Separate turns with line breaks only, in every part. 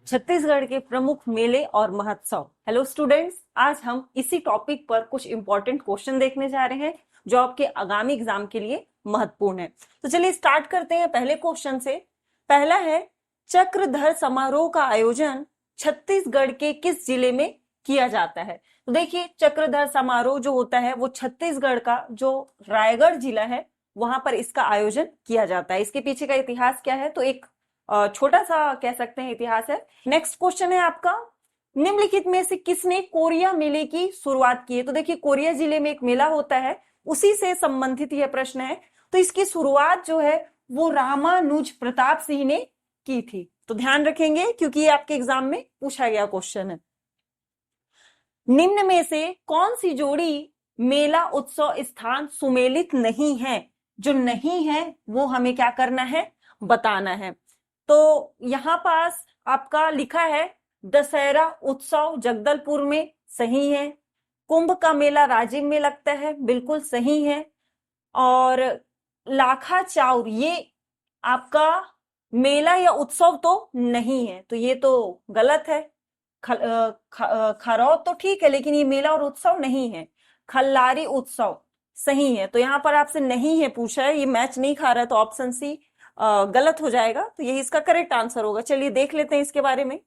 छत्तीसगढ़ के प्रमुख मेले और महोत्सव। हेलो स्टूडेंट्स, आज हम इसी टॉपिक पर कुछ इंपॉर्टेंट क्वेश्चन देखने जा रहे हैं जो आपके आगामी एग्जाम के लिए महत्वपूर्ण है। तो चलिए स्टार्ट करते हैं पहले क्वेश्चन से। पहला है, चक्रधर समारोह का आयोजन छत्तीसगढ़ के किस जिले में किया जाता है? तो देखिए, चक्रधर समारोह जो होता है वो छत्तीसगढ़ का जो रायगढ़ जिला है वहां पर इसका आयोजन किया जाता है। इसके पीछे का इतिहास क्या है? तो एक छोटा सा कह सकते हैं इतिहास है। नेक्स्ट क्वेश्चन है आपका, निम्नलिखित में से किसने कोरिया मेले की शुरुआत की है? तो देखिए, कोरिया जिले में एक मेला होता है, उसी से संबंधित यह प्रश्न है। तो इसकी शुरुआत जो है वो रामानुज प्रताप सिंह ने की थी। तो ध्यान रखेंगे क्योंकि ये आपके एग्जाम में पूछा गया क्वेश्चन है। निम्न में से कौन सी जोड़ी मेला उत्सव स्थान सुमेलित नहीं है? जो नहीं है वो हमें क्या करना है, बताना है। तो यहां पास आपका लिखा है दशहरा उत्सव जगदलपुर में, सही है। कुंभ का मेला राजिम में लगता है, बिल्कुल सही है। और लाखा चाउर ये आपका मेला या उत्सव तो नहीं है, तो ये तो गलत है। खरौद तो ठीक है लेकिन ये मेला और उत्सव नहीं है। खल्लारी उत्सव सही है। तो यहाँ पर आपसे नहीं है पूछा है, ये मैच नहीं खा रहा है, तो ऑप्शन सी गलत हो जाएगा। तो यही इसका करेक्ट आंसर होगा। चलिए देख लेते हैं इसके बारे में।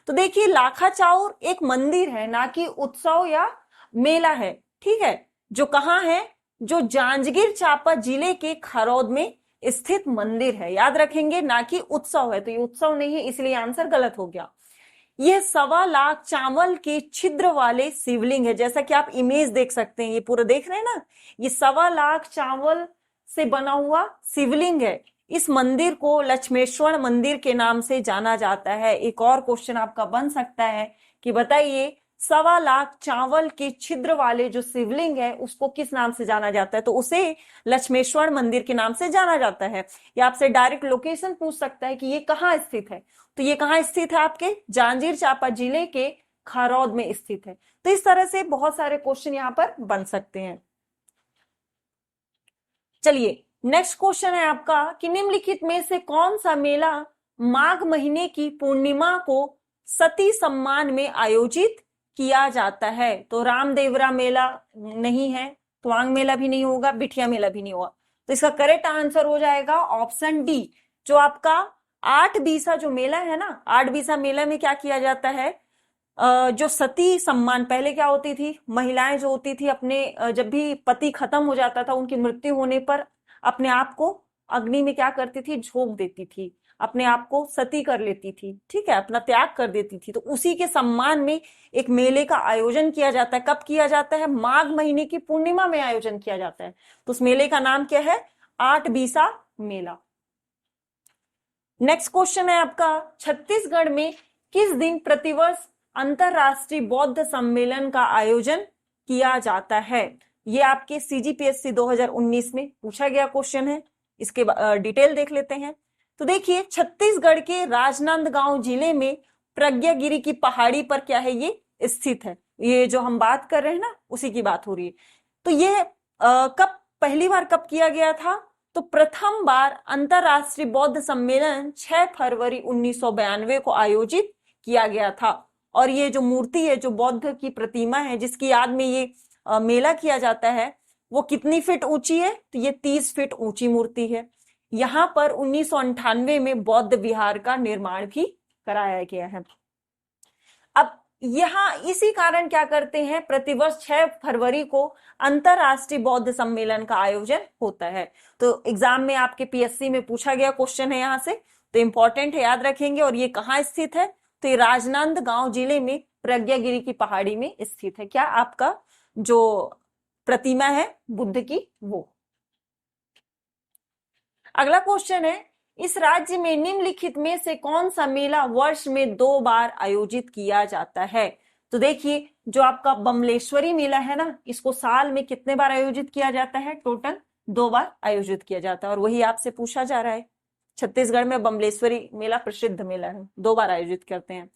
तो देखिए, लाखा चाउर एक मंदिर है, ना कि उत्सव या मेला है। ठीक है, जो कहाँ है? जो जांजगीर चांपा जिले के खरौद में स्थित मंदिर है। याद रखेंगे, ना कि उत्सव है। तो ये उत्सव नहीं है, इसलिए आंसर गलत हो गया। यह 1.25 लाख चावल के छिद्र वाले शिवलिंग है। जैसा कि आप इमेज देख सकते हैं, ये पूरा देख रहे हैं ना, ये 1.25 लाख चावल से बना हुआ शिवलिंग है। इस मंदिर को लक्ष्मेश्वर मंदिर के नाम से जाना जाता है। एक और क्वेश्चन आपका बन सकता है कि बताइए, 1.25 लाख चावल के छिद्र वाले जो शिवलिंग है उसको किस नाम से जाना जाता है? तो उसे लक्ष्मेश्वर मंदिर के नाम से जाना जाता है। या आपसे डायरेक्ट लोकेशन पूछ सकता है कि ये कहाँ स्थित है। तो ये कहाँ स्थित है? आपके जांजगीर चांपा जिले के खरौद में स्थित है। तो इस तरह से बहुत सारे क्वेश्चन यहाँ पर बन सकते हैं। चलिए नेक्स्ट क्वेश्चन है आपका कि निम्नलिखित में से कौन सा मेला माघ महीने की पूर्णिमा को सती सम्मान में आयोजित किया जाता है? तो रामदेवरा मेला नहीं है, त्वांग मेला भी नहीं होगा, बिठिया मेला भी नहीं होगा। तो इसका करेक्ट आंसर हो जाएगा ऑप्शन डी, जो आपका आठ बीसा जो मेला है ना, आठ बीसा मेला में क्या किया जाता है? जो सती सम्मान, पहले क्या होती थी, महिलाएं जो होती थी अपने जब भी पति खत्म हो जाता था, उनकी मृत्यु होने पर अपने आप को अग्नि में क्या करती थी, झोंक देती थी, अपने आप को सती कर लेती थी। ठीक है, अपना त्याग कर देती थी। तो उसी के सम्मान में एक मेले का आयोजन किया जाता है। कब किया जाता है? माघ महीने की पूर्णिमा में आयोजन किया जाता है। तो उस मेले का नाम क्या है? आठ बीसा मेला। नेक्स्ट क्वेश्चन है आपका, छत्तीसगढ़ में किस दिन प्रतिवर्ष अंतरराष्ट्रीय बौद्ध सम्मेलन का आयोजन किया जाता है? ये आपके सीजीपीएससी 2019 में पूछा गया क्वेश्चन है। इसके डिटेल देख लेते हैं। तो देखिए, छत्तीसगढ़ के राजनांदगांव जिले में प्रज्ञागिरी की पहाड़ी पर क्या है, ये स्थित है। ये जो हम बात कर रहे हैं ना, उसी की बात हो रही है। तो ये कब पहली बार कब किया गया था? तो प्रथम बार अंतरराष्ट्रीय बौद्ध सम्मेलन 6 फरवरी 1992 को आयोजित किया गया था। और ये जो मूर्ति है, जो बौद्ध की प्रतिमा है जिसकी याद में ये मेला किया जाता है, वो कितनी फीट ऊंची है? तो ये 30 फीट ऊंची मूर्ति है। यहाँ पर 1998 में बौद्ध विहार का निर्माण भी कराया गया है। अब यहाँ इसी कारण क्या करते हैं, प्रतिवर्ष 6 फरवरी को अंतरराष्ट्रीय बौद्ध सम्मेलन का आयोजन होता है। तो एग्जाम में आपके पीएससी में पूछा गया क्वेश्चन है यहाँ से, तो इंपॉर्टेंट है, याद रखेंगे। और ये कहाँ स्थित है? तो ये राजनांदगांव जिले में प्रज्ञागिरी की पहाड़ी में स्थित है। क्या? आपका जो प्रतिमा है बुद्ध की, वो। अगला क्वेश्चन है, इस राज्य में निम्नलिखित में से कौन सा मेला वर्ष में 2 बार आयोजित किया जाता है? तो देखिए, जो आपका बमलेश्वरी मेला है ना, इसको साल में कितने बार आयोजित किया जाता है? टोटल 2 बार आयोजित किया जाता है। और वही आपसे पूछा जा रहा है। छत्तीसगढ़ में बमलेश्वरी मेला प्रसिद्ध मेला है, 2 बार आयोजित करते हैं।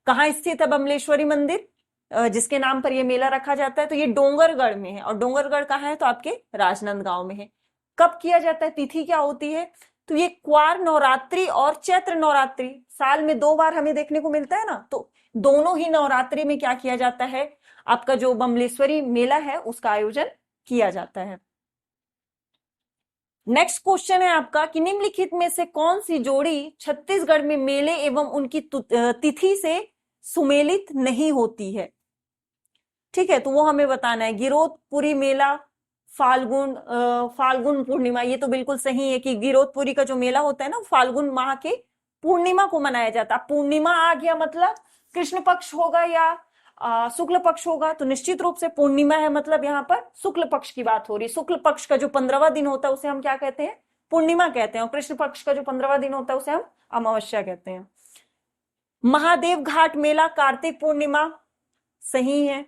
कहाँ स्थित है बमलेश्वरी मंदिर जिसके नाम पर यह मेला रखा जाता है? तो ये डोंगरगढ़ में है। और डोंगरगढ़ कहाँ है? तो आपके राजनांदगांव में है। कब किया जाता है? तिथि क्या होती है? तो ये क्वार नवरात्रि और चैत्र नवरात्रि साल में 2 बार हमें देखने को मिलता है ना, तो दोनों ही नवरात्रि में क्या किया जाता है, आपका जो बमलेश्वरी मेला है उसका आयोजन किया जाता है। नेक्स्ट क्वेश्चन है आपका कि निम्नलिखित में से कौन सी जोड़ी छत्तीसगढ़ में मेले एवं उनकी तिथि से सुमेलित नहीं होती है। ठीक है, तो वो हमें बताना है। गिरोधपुरी मेला, फाल्गुन पूर्णिमा, ये तो बिल्कुल सही है कि गिरोधपुरी का जो मेला होता है ना फाल्गुन माह के पूर्णिमा को मनाया जाता है। पूर्णिमा आ गया मतलब कृष्ण पक्ष होगा या शुक्ल पक्ष होगा, तो निश्चित रूप से पूर्णिमा है मतलब यहाँ पर शुक्ल पक्ष की बात हो रही है। शुक्ल पक्ष का जो 15वां दिन होता है उसे हम क्या कहते हैं, पूर्णिमा कहते हैं, और कृष्ण पक्ष का जो 15वां दिन होता है उसे हम अमावस्या कहते हैं। महादेव घाट मेला कार्तिक पूर्णिमा, सही है।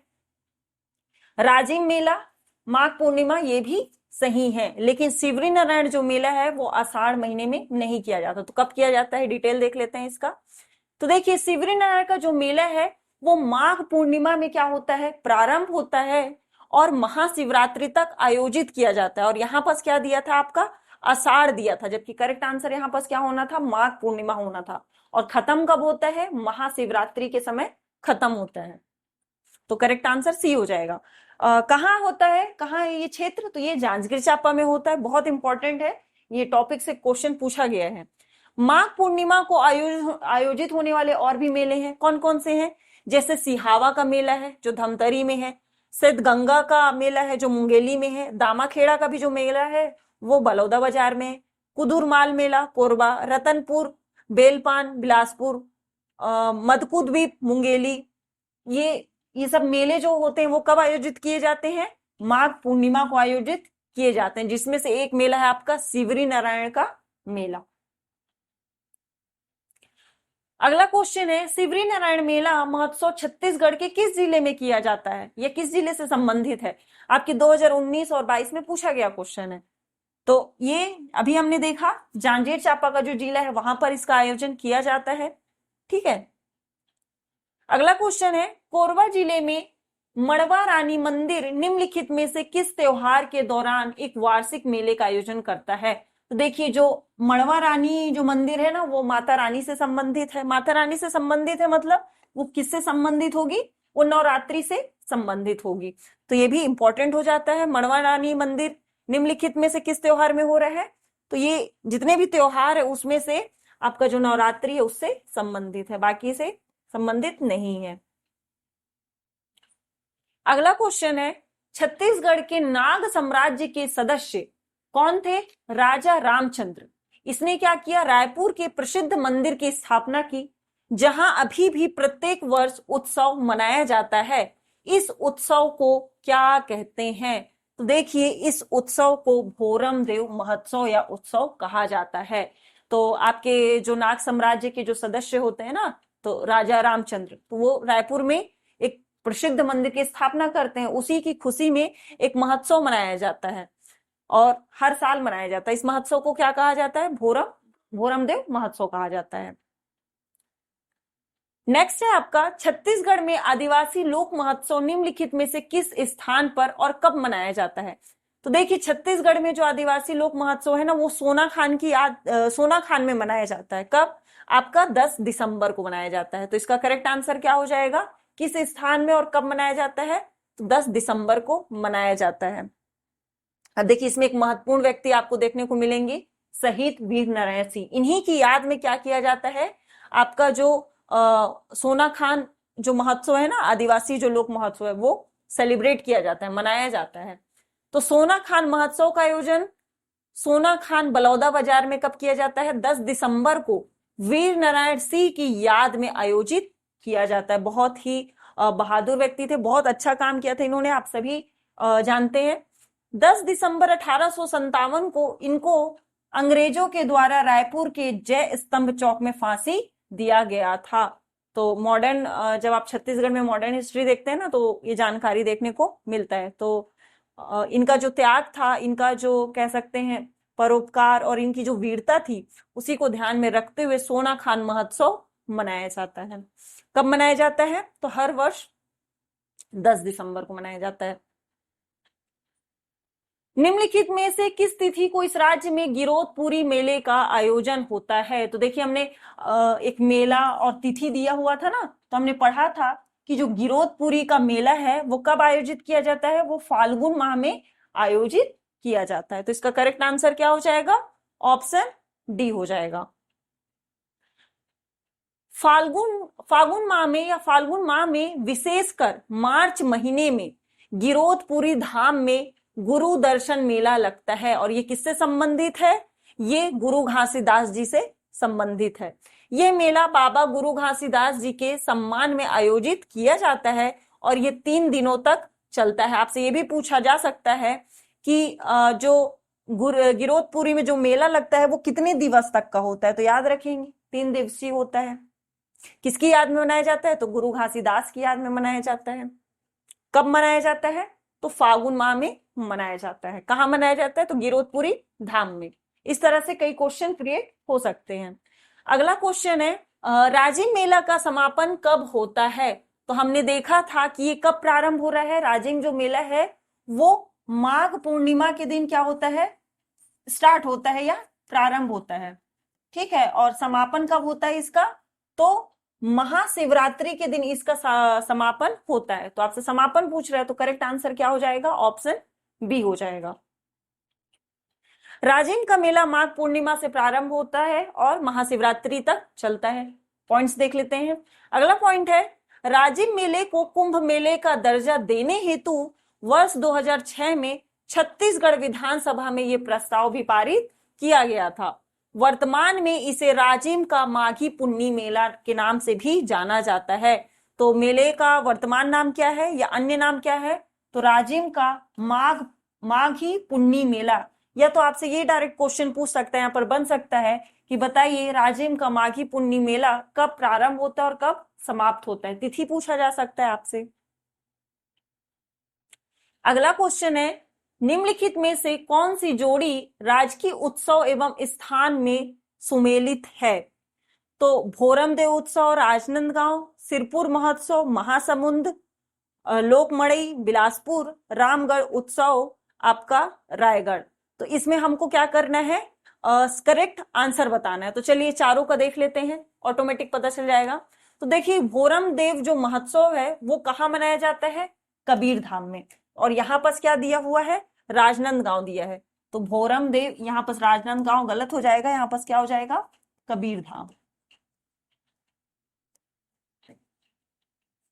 राजिम मेला माघ पूर्णिमा, ये भी सही है। लेकिन शिवरी नारायण जो मेला है वो आषाढ़ महीने में नहीं किया जाता, तो कब किया जाता है, डिटेल देख लेते हैं इसका। तो देखिए शिवरी नारायण का जो मेला है वो माघ पूर्णिमा में क्या होता है, प्रारंभ होता है और महाशिवरात्रि तक आयोजित किया जाता है। और यहाँ पर क्या दिया था आपका, आषाढ़ दिया था, जबकि करेक्ट आंसर यहाँ पर क्या होना था, माघ पूर्णिमा होना था। और खत्म कब होता है, महाशिवरात्रि के समय खत्म होता है। तो करेक्ट आंसर सी हो जाएगा। कहाँ होता है, कहाँ है ये क्षेत्र, तो ये जांजगीर चांपा में होता है। बहुत इंपॉर्टेंट है, ये टॉपिक से क्वेश्चन पूछा गया है। माघ पूर्णिमा को आयोजित होने वाले और भी मेले हैं, कौन कौन से हैं, जैसे सिहावा का मेला है जो धमतरी में है, सिद्धगंगा का मेला है जो मुंगेली में है, दामाखेड़ा का भी जो मेला है वो बलौदा बाजार में है, कुदुरमाल मेला कोरबा, रतनपुर, बेलपान बिलासपुर, मदकुद्वीप मुंगेली, ये सब मेले जो होते हैं वो कब आयोजित किए जाते हैं, माघ पूर्णिमा को आयोजित किए जाते हैं, जिसमें से एक मेला है आपका शिवरी नारायण का मेला। अगला क्वेश्चन है, शिवरी नारायण मेला महोत्सव छत्तीसगढ़ के किस जिले में किया जाता है, यह किस जिले से संबंधित है, आपके 2019 और 22 में पूछा गया क्वेश्चन है। तो ये अभी हमने देखा जांजगीर चांपा का जो जिला है वहां पर इसका आयोजन किया जाता है। ठीक है, अगला क्वेश्चन है, कोरबा जिले में मड़वा रानी मंदिर निम्नलिखित में से किस त्योहार के दौरान एक वार्षिक मेले का आयोजन करता है। तो देखिए जो मड़वा रानी जो मंदिर है ना वो माता रानी से संबंधित है। माता रानी से संबंधित है मतलब वो किससे संबंधित होगी, वो नवरात्रि से संबंधित होगी। तो ये भी इंपॉर्टेंट हो जाता है, मड़वा रानी मंदिर निम्नलिखित में से किस त्योहार में हो रहा है, तो ये जितने भी त्योहार है उसमें से आपका जो नवरात्रि है उससे संबंधित है, बाकी से संबंधित नहीं है। अगला क्वेश्चन है, छत्तीसगढ़ के नाग साम्राज्य के सदस्य कौन थे, राजा रामचंद्र। इसने क्या किया, रायपुर के प्रसिद्ध मंदिर की स्थापना की जहां अभी भी प्रत्येक वर्ष उत्सव मनाया जाता है। इस उत्सव को क्या कहते हैं, तो देखिए इस उत्सव को भोरम देव महोत्सव या उत्सव कहा जाता है। तो आपके जो नाग साम्राज्य के जो सदस्य होते हैं ना, तो राजा रामचंद्र, तो वो रायपुर में एक प्रसिद्ध मंदिर की स्थापना करते हैं, उसी की खुशी में एक महोत्सव मनाया जाता है और हर साल मनाया जाता है। इस महोत्सव को क्या कहा जाता है, भोरम देव महोत्सव कहा जाता है। नेक्स्ट है आपका, छत्तीसगढ़ में आदिवासी लोक महोत्सव निम्नलिखित में से किस स्थान पर और कब मनाया जाता है। तो देखिए छत्तीसगढ़ में जो आदिवासी लोक महोत्सव है ना वो सोना खान में मनाया जाता है। कब, आपका 10 दिसंबर को मनाया जाता है। तो इसका करेक्ट आंसर क्या हो जाएगा, किस स्थान में और कब मनाया जाता है, तो 10 दिसंबर को मनाया जाता है। अब देखिए इसमें एक महत्वपूर्ण व्यक्ति आपको देखने को मिलेंगे, शहीद वीर नारायण सिंह। इन्हीं की याद में क्या किया जाता है, आपका जो सोना खान जो महोत्सव है ना, आदिवासी जो लोक महोत्सव है, वो सेलिब्रेट किया जाता है, मनाया जाता है। तो सोना खान महोत्सव का आयोजन सोना खान बलौदा बाजार में कब किया जाता है, 10 दिसंबर को वीर नारायण सिंह की याद में आयोजित किया जाता है। बहुत ही बहादुर व्यक्ति थे, बहुत अच्छा काम किया था इन्होंने, आप सभी जानते हैं। 10 दिसंबर 1857 को इनको अंग्रेजों के द्वारा रायपुर के जय स्तंभ चौक में फांसी दिया गया था। तो मॉडर्न जब आप छत्तीसगढ़ में मॉडर्न हिस्ट्री देखते हैं ना तो ये जानकारी देखने को मिलता है। तो इनका जो त्याग था, इनका जो कह सकते हैं परोपकार और इनकी जो वीरता थी, उसी को ध्यान में रखते हुए सोना खान महोत्सव मनाया जाता है। कब मनाया जाता है, तो हर वर्ष 10 दिसंबर को मनाया जाता है। निम्नलिखित में से किस तिथि को इस राज्य में गिरोधपुरी मेले का आयोजन होता है? तो देखिए हमने एक मेला और तिथि दिया हुआ था ना, तो हमने पढ़ा था कि जो गिरोधपुरी का मेला है वो कब आयोजित किया जाता है? वो फाल्गुन माह में आयोजित किया जाता है। तो इसका करेक्ट आंसर क्या हो जाएगा? ऑप्शन डी हो जाएगा। फाल्गुन माह में या फाल्गुन माह में विशेषकर मार्च महीने में गिरोधपुरी धाम में गुरु दर्शन मेला लगता है। और ये किससे संबंधित है? ये गुरु घासीदास जी से संबंधित है। ये मेला बाबा गुरु घासीदास जी के सम्मान में आयोजित किया जाता है और ये 3 दिनों तक चलता है। आपसे ये भी पूछा जा सकता है कि जो गिरोधपुरी में जो मेला लगता है वो कितने दिवस तक का होता है? तो याद रखेंगे 3 दिवसीय होता है। किसकी याद में मनाया जाता है? तो गुरु घासीदास की याद में मनाया जाता है। कब मनाया जाता है? तो फाल्गुन माह में मनाया जाता है। कहां मनाया जाता है? तो गिरोधपुरी धाम में। इस तरह से कई क्वेश्चन क्रिएट हो सकते हैं। अगला क्वेश्चन है राजिम मेला का समापन कब होता है? तो हमने देखा था कि ये कब प्रारंभ हो रहा है। राजिम जो मेला है वो माघ पूर्णिमा के दिन क्या होता है? स्टार्ट होता है या प्रारंभ होता है, ठीक है। और समापन कब होता है इसका? तो महाशिवरात्रि के दिन इसका समापन होता है। तो आपसे समापन पूछ रहा है तो करेक्ट आंसर क्या हो जाएगा? ऑप्शन बी हो जाएगा। राजिम का मेला माघ पूर्णिमा से प्रारंभ होता है और महाशिवरात्रि तक चलता है। पॉइंट्स देख लेते हैं। अगला पॉइंट है राजिम मेले को कुंभ मेले का दर्जा देने हेतु वर्ष 2006 में छत्तीसगढ़ विधानसभा में यह प्रस्ताव भी पारित किया गया था। वर्तमान में इसे राजिम का माघी पुन्नी मेला के नाम से भी जाना जाता है। तो मेले का वर्तमान नाम क्या है या अन्य नाम क्या है? तो राजिम का माघी पुन्नी मेला। या तो आपसे ये डायरेक्ट क्वेश्चन पूछ सकता है, यहाँ पर बन सकता है कि बताइए राजिम का माघी पुन्नी मेला कब प्रारंभ होता है और कब समाप्त होता है। तिथि पूछा जा सकता है आपसे। अगला क्वेश्चन है निम्नलिखित में से कौन सी जोड़ी राजकीय उत्सव एवं स्थान में सुमेलित है? तो भोरमदेव उत्सव राजनांदगांव, सिरपुर महोत्सव महासमुंद, लोकमड़ई बिलासपुर, रामगढ़ उत्सव आपका रायगढ़। तो इसमें हमको क्या करना है? करेक्ट आंसर बताना है। तो चलिए चारों का देख लेते हैं, ऑटोमेटिक पता चल जाएगा। तो देखिए भोरमदेव जो महोत्सव है वो कहाँ मनाया जाता है? कबीर धाम में। और यहाँ पर क्या दिया हुआ है? राजनांदगांव दिया है। तो भोरमदेव, यहाँ पर राजनांदगांव गलत हो जाएगा, यहाँ पर क्या हो जाएगा? कबीर धाम,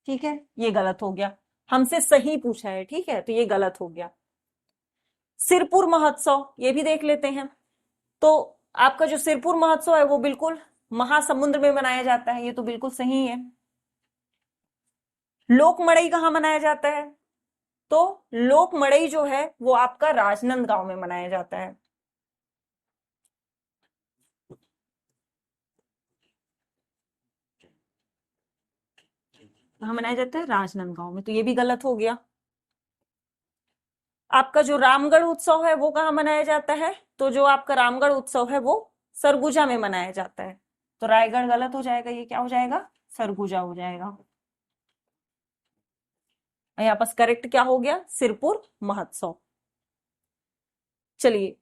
ठीक है। ये गलत हो गया, हमसे सही पूछा है, ठीक है, तो ये गलत हो गया। सिरपुर महोत्सव ये भी देख लेते हैं। तो आपका जो सिरपुर महोत्सव है वो बिल्कुल महासमुंद्र में मनाया जाता है, ये तो बिल्कुल सही है। लोकमड़ई कहाँ मनाया जाता है? तो लोकमड़ई जो है वो आपका राजनांदगांव में मनाया जाता है। कहाँ मनाया जाता है? राजनांदगांव में। तो ये भी गलत हो गया। आपका जो रामगढ़ उत्सव है वो कहाँ मनाया जाता है? तो जो आपका रामगढ़ उत्सव है वो सरगुजा में मनाया जाता है। तो रायगढ़ गलत हो जाएगा, ये क्या हो जाएगा? सरगुजा हो जाएगा। यहाँ पर करेक्ट क्या हो गया? सिरपुर महोत्सव। चलिए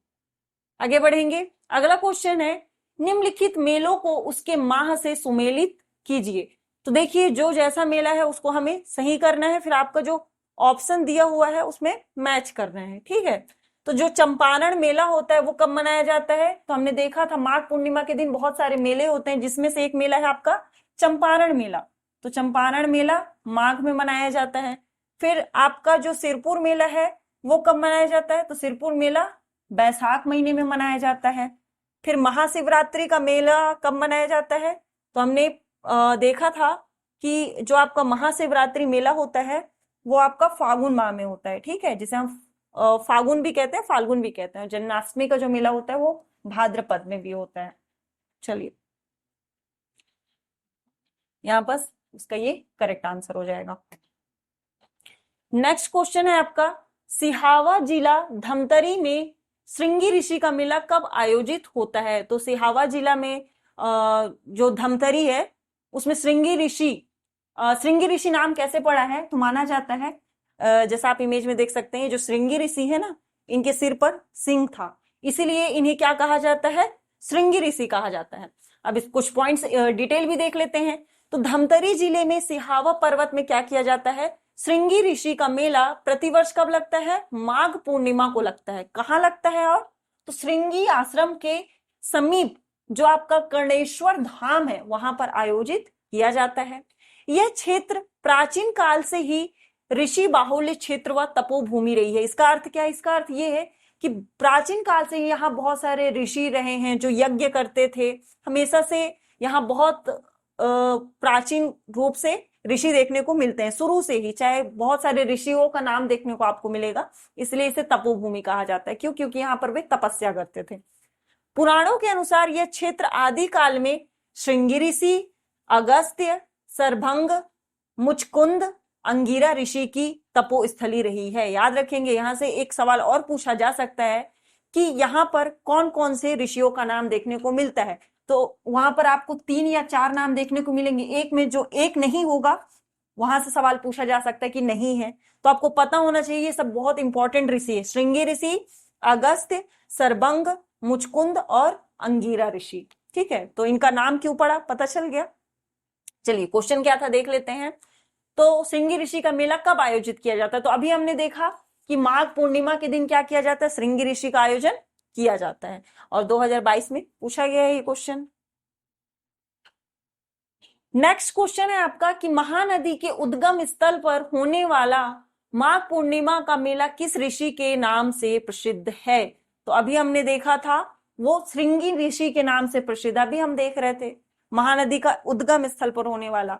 आगे बढ़ेंगे। अगला क्वेश्चन है निम्नलिखित मेलों को उसके माह से सुमेलित कीजिए। तो देखिए जो जैसा मेला है उसको हमें सही करना है, फिर आपका जो ऑप्शन दिया हुआ है उसमें मैच करना है, ठीक है। तो जो चंपारण मेला होता है वो कब मनाया जाता है? तो हमने देखा था माघ पूर्णिमा के दिन बहुत सारे मेले होते हैं, जिसमें से एक मेला है आपका चंपारण मेला। तो चंपारण मेला माघ में मनाया जाता है। फिर आपका जो सिरपुर मेला है वो कब मनाया जाता है? तो सिरपुर मेला बैसाख महीने में मनाया जाता है। फिर महाशिवरात्रि का मेला कब मनाया जाता है? तो हमने देखा था कि जो आपका महाशिवरात्रि मेला होता है वो आपका फागुन माह में होता है, ठीक है, जिसे हम फागुन भी कहते हैं, फाल्गुन भी कहते हैं। जन्माष्टमी का जो मेला होता है वो भाद्रपद में भी होता है। चलिए यहाँ पर इसका ये करेक्ट आंसर हो जाएगा। नेक्स्ट क्वेश्चन है आपका सिहावा जिला धमतरी में श्रृंगी ऋषि का मेला कब आयोजित होता है? तो सिहावा जिला में जो धमतरी है उसमें श्रृंगी ऋषि नाम कैसे पड़ा है? तो माना जाता है जैसा आप इमेज में देख सकते हैं, जो श्रृंगी ऋषि है ना, इनके सिर पर सिंह था, इसीलिए इन्हें क्या कहा जाता है, श्रृंगी ऋषि कहा जाता है। अब इस कुछ पॉइंट्स डिटेल भी देख लेते हैं। तो धमतरी जिले में सिहावा पर्वत में क्या किया जाता है, श्रृंगी ऋषि का मेला प्रतिवर्ष कब लगता है, माघ पूर्णिमा को लगता है। कहाँ लगता है, और तो श्रृंगी आश्रम के समीप जो आपका कर्णेश्वर धाम है वहां पर आयोजित किया जाता है। यह क्षेत्र प्राचीन काल से ही ऋषि बाहुल्य क्षेत्र व तपोभूमि रही है। इसका अर्थ क्या है, इसका अर्थ यह है कि प्राचीन काल से ही यहाँ बहुत सारे ऋषि रहे हैं जो यज्ञ करते थे। हमेशा से यहाँ बहुत प्राचीन रूप से ऋषि देखने को मिलते हैं, शुरू से ही, चाहे बहुत सारे ऋषियों का नाम देखने को आपको मिलेगा, इसलिए इसे तपोभूमि कहा जाता है। क्यों, क्योंकि यहाँ पर वे तपस्या करते थे। पुराणों के अनुसार यह क्षेत्र आदि काल में श्रृंगी ऋषि, अगस्त्य, सरभंग, मुचकुंद, अंगिरा ऋषि की तपोस्थली रही है। याद रखेंगे, यहां से एक सवाल और पूछा जा सकता है कि यहाँ पर कौन कौन से ऋषियों का नाम देखने को मिलता है। तो वहां पर आपको 3 या 4 नाम देखने को मिलेंगे, एक में जो एक नहीं होगा वहां से सवाल पूछा जा सकता है कि नहीं है। तो आपको पता होना चाहिए ये सब बहुत इंपॉर्टेंट ऋषि है, श्रृंगी ऋषि, अगस्त्य, सरभंग, मुचकुंद और अंगिरा ऋषि। ठीक है, तो इनका नाम क्यों पड़ा पता चल गया। चलिए क्वेश्चन क्या था देख लेते हैं। तो श्रृंगी ऋषि का मेला कब आयोजित किया जाता है, तो अभी हमने देखा कि माघ पूर्णिमा के दिन क्या किया जाता है, श्रृंगी ऋषि का आयोजन किया जाता है, और 2022 में पूछा गया है ये क्वेश्चन। नेक्स्ट क्वेश्चन है आपका कि महानदी के उद्गम स्थल पर होने वाला माघ पूर्णिमा का मेला किस ऋषि के नाम से प्रसिद्ध है। तो अभी हमने देखा था वो श्रृंगी ऋषि के नाम से प्रसिद्ध। अभी हम देख रहे थे महानदी का उद्गम स्थल पर होने वाला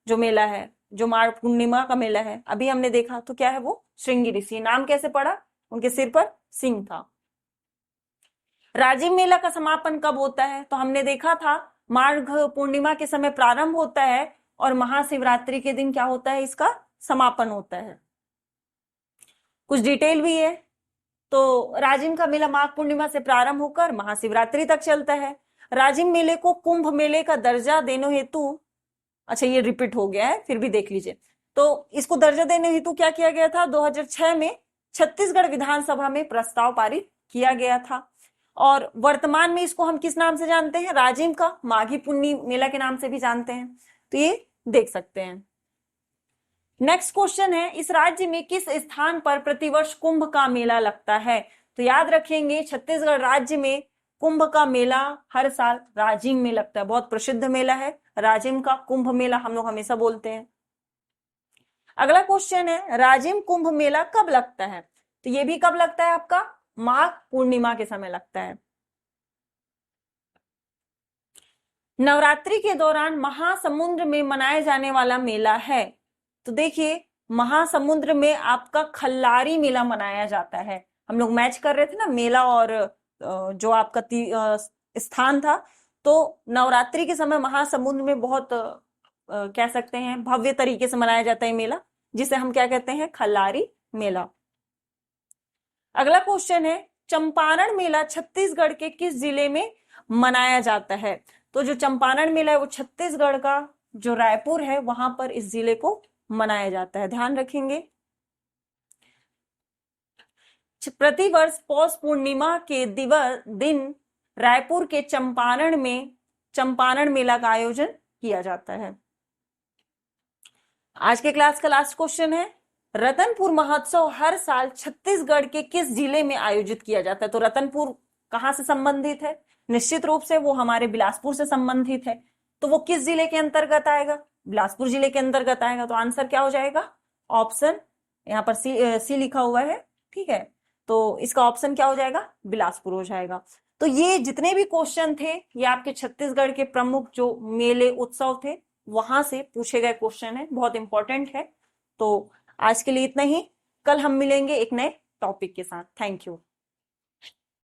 जो मेला है, जो माघ पूर्णिमा का मेला है, अभी हमने देखा तो क्या है वो श्रृंगी ऋषि। नाम कैसे पड़ा, उनके सिर पर सिंह था। राजिम मेला का समापन कब होता है, तो हमने देखा था माघ पूर्णिमा के समय प्रारंभ होता है और महाशिवरात्रि के दिन क्या होता है, इसका समापन होता है। कुछ डिटेल भी है। तो राजिम का मेला माघ पूर्णिमा से प्रारंभ होकर महाशिवरात्रि तक चलता है। राजिम मेले को कुंभ मेले का दर्जा देने हेतु, अच्छा ये रिपीट हो गया है फिर भी देख लीजिए, तो इसको दर्जा देने हेतु क्या किया गया था, 2006 में छत्तीसगढ़ विधानसभा में प्रस्ताव पारित किया गया था। और वर्तमान में इसको हम किस नाम से जानते हैं, राजिम का माघी पुन्नी मेला के नाम से भी जानते हैं। तो ये देख सकते हैं। नेक्स्ट क्वेश्चन है, इस राज्य में किस स्थान पर प्रतिवर्ष कुंभ का मेला लगता है। तो याद रखेंगे छत्तीसगढ़ राज्य में कुंभ का मेला हर साल राजिम में लगता है। बहुत प्रसिद्ध मेला है राजिम का कुंभ मेला, हम लोग हमेशा बोलते हैं। अगला क्वेश्चन है, राजिम कुंभ मेला कब लगता है। तो ये भी कब लगता है आपका, माघ पूर्णिमा के समय लगता है। नवरात्रि के दौरान महासमुद्र में मनाए जाने वाला मेला है। तो देखिए महासमुद्र में आपका खल्लारी मेला मनाया जाता है। हम लोग मैच कर रहे थे ना मेला और जो आपका स्थान था। तो नवरात्रि के समय महासमुद्र में बहुत कह सकते हैं भव्य तरीके से मनाया जाता है मेला, जिसे हम क्या कहते हैं, खल्लारी मेला। अगला क्वेश्चन है, चंपारण मेला छत्तीसगढ़ के किस जिले में मनाया जाता है। तो जो चंपारण मेला है वो छत्तीसगढ़ का जो रायपुर है वहां पर इस जिले को मनाया जाता है, ध्यान रखेंगे। प्रतिवर्ष पौष पूर्णिमा के दिन रायपुर के चंपारण में चंपारण मेला का आयोजन किया जाता है। आज के क्लास का लास्ट क्वेश्चन है, रतनपुर महोत्सव हर साल छत्तीसगढ़ के किस जिले में आयोजित किया जाता है। तो रतनपुर कहां से संबंधित है, निश्चित रूप से वो हमारे बिलासपुर से संबंधित है। तो वो किस जिले के अंतर्गत आएगा, बिलासपुर जिले के अंतर्गत आएगा। तो आंसर क्या हो जाएगा, ऑप्शन यहाँ पर सी लिखा हुआ है, ठीक है। तो इसका ऑप्शन क्या हो जाएगा, बिलासपुर हो जाएगा। तो ये जितने भी क्वेश्चन थे ये आपके छत्तीसगढ़ के प्रमुख जो मेले उत्सव थे वहां से पूछे गए क्वेश्चन है, बहुत इंपॉर्टेंट है। तो आज के लिए इतना ही, कल हम मिलेंगे एक नए टॉपिक के साथ। Thank you.